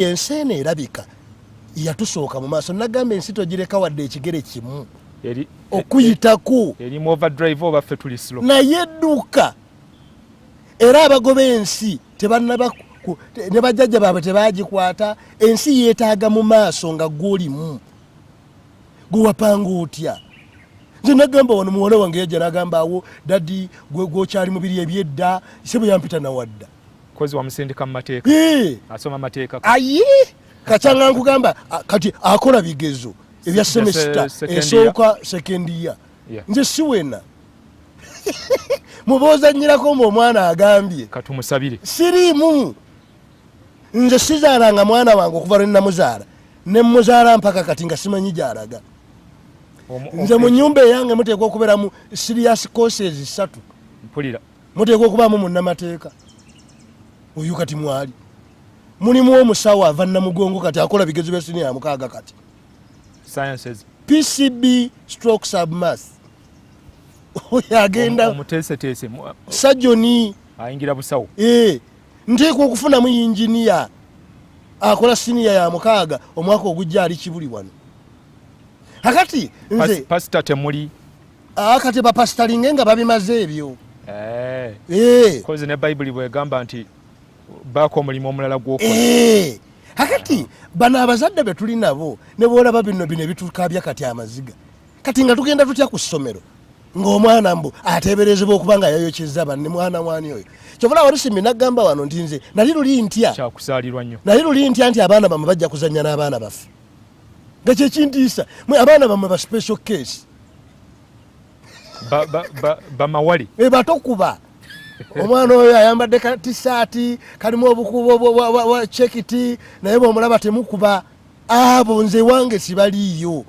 Ensene erabika yatusooka mu maaso nagamba ensi togireka wadde ekigere kimu okuyitako erimu overdrive oba ffe tuli slow naye edduka era abagoba ensi tebannaba ne bajjajja baabwe tebagikwata ensi yeetaaga mu maaso nga gw'olimu gwewapanga otya nze nagamba wano muwala wange yajja nagamba awo dadi gwokyali mu biri ebyedda sebo yampita nawadda kozi wamusindika mu mateeka asoma mateeka ayi kacanga nkugamba kati akola bigezo ebya semester esooka second year nze siwena mubuuza nnyirako omwana agambye katumusabire siriimu nze sizaalanga mwana wange okuva lwe namuzaala ne muzaala mpaka kati nga simanyi gy'alaga nze mu nnyumba eyange muteekwa okubeeramu serious courses 3 mpulira muteekwa okubaamu munnamateeka oyo kati mwali mulimu omusawo ava namugongo kati akola bigezo bya siniya 6 kati sciences PCB stroke submath oyo agenda omuteeseteese sajoni ayingira busawo nteekwa okufunamu yinginiya akola siniya ya 6 omwaka ogujja ali Kibuli wano akati nze pastor temuli akati bapastalinge nga babimaze ebyo kozi ne Bible bwegamba nti baako omulimu omulala gw'okola akati bano abazadde be tuli nabo ne boolaba bino ebitukabya kati amaziga kati nga tugenda tutya ku ssomero ng'omwana mbu ateeberezebwa okuba nga yayokyezza banne mwana mwani oyo kyovula warusimbi nagamba wano nti nze nali luli ntya kyakusaalirwa nnyo nali luli ntya nti abaana bamwe bajja kuzannya n'abaana baffe nga kyekintiisa mwe abaana bamwe ba special case bamawale batokuba omwana oyo ayambadde katisaati kalimu obukubo bwa chekiti naye bw'omulaba temukuba abo nze wange sibaliiyo